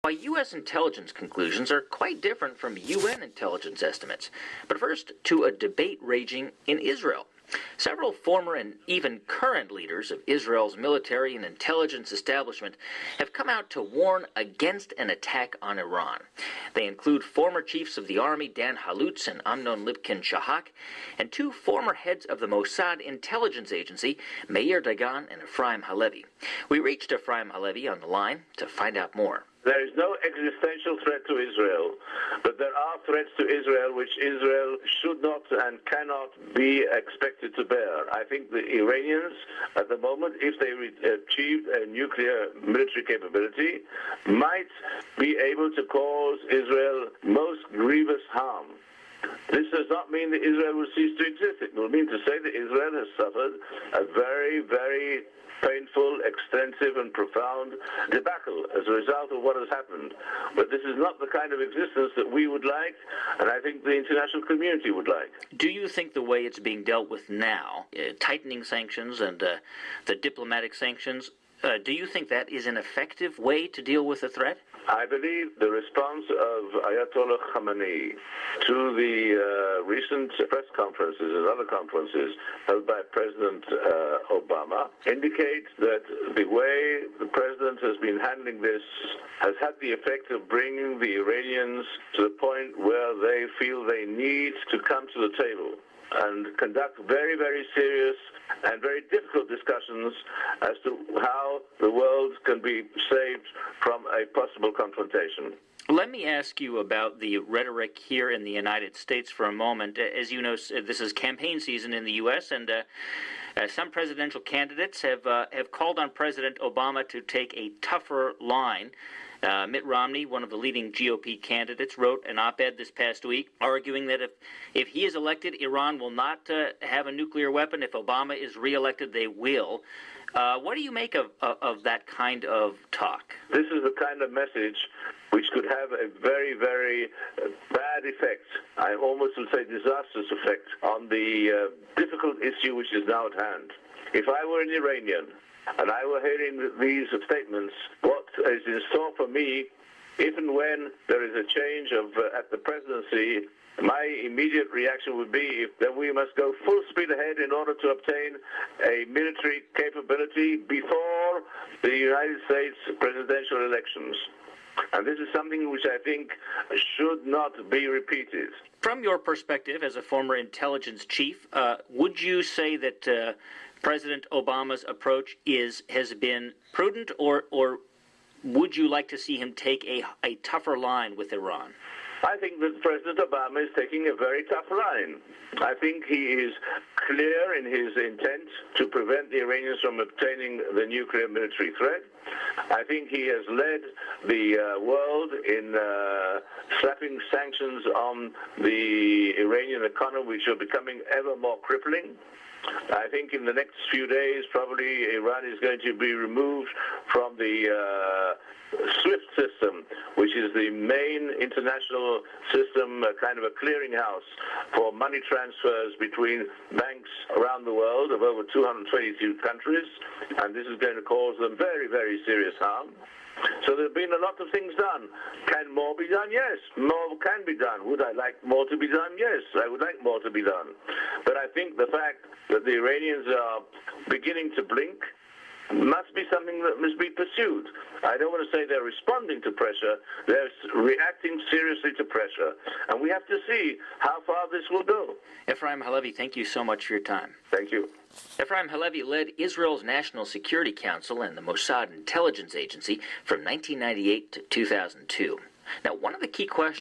Why U.S. intelligence conclusions are quite different from UN intelligence estimates. But first, to a debate raging in Israel. Several former and even current leaders of Israel's military and intelligence establishment have come out to warn against an attack on Iran. They include former chiefs of the army Dan Halutz and Amnon Lipkin-Shahak, and two former heads of the Mossad intelligence agency, Meir Dagan and Ephraim Halevi. We reached Ephraim Halevi on the line to find out more. There is no existential threat to Israel, but there are threats to Israel which Israel should not and cannot be expected to bear. I think the Iranians, at the moment, if they achieved a nuclear military capability, might be able to cause Israel most grievous harm. This does not mean that Israel will cease to exist. It will mean to say that Israel has suffered a very, very painful, extensive, and profound debacle as a result of what has happened. But this is not the kind of existence that we would like, and I think the international community would like. Do you think the way it's being dealt with now, tightening sanctions and the diplomatic sanctions, do you think that is an effective way to deal with the threat? I believe the response of Ayatollah Khamenei to the recent press conferences and other conferences held by President Obama indicates that the way the president has been handling this has had the effect of bringing the Iranians to the point where they feel they need to come to the table and conduct very, very serious and very difficult discussions as to how the world can be saved from a possible confrontation. Let me ask you about the rhetoric here in the United States for a moment. As you know, this is campaign season in the U.S., and some presidential candidates have called on President Obama to take a tougher line. Mitt Romney, one of the leading GOP candidates, wrote an op-ed this past week arguing that if he is elected, Iran will not have a nuclear weapon. If Obama is reelected, they will. What do you make of that kind of talk? This is the kind of message which could have a very, very bad effect, I almost would say disastrous effect, on the difficult issue which is now at hand. If I were an Iranian, and I were hearing these statements, what is in store for me, if and when there is a change at the presidency, my immediate reaction would be that we must go full speed ahead in order to obtain a military capability before the United States presidential elections. And this is something which I think should not be repeated. From your perspective as a former intelligence chief, would you say that President Obama's approach has been prudent, or would you like to see him take a tougher line with Iran? I think that President Obama is taking a very tough line. I think he is clear in his intent to prevent the Iranians from obtaining the nuclear military threat. I think he has led the world in slapping sanctions on the Iranian economy, which are becoming ever more crippling. I think in the next few days, probably Iran is going to be removed from the SWIFT system, which is the main international system, kind of a clearinghouse for money transfers between banks around the world of over 222 countries, and this is going to cause them very, very serious harm. So there have been a lot of things done. Can more be done? Yes, more can be done. Would I like more to be done? Yes, I would like more to be done. But I think the fact that the Iranians are beginning to blink must be something that must be pursued. I don't want to say they're responding to pressure, they're reacting seriously to pressure. And we have to see how far this will go. Ephraim Halevi, thank you so much for your time. Thank you. Ephraim Halevi led Israel's National Security Council and the Mossad intelligence agency from 1998 to 2002. Now, one of the key questions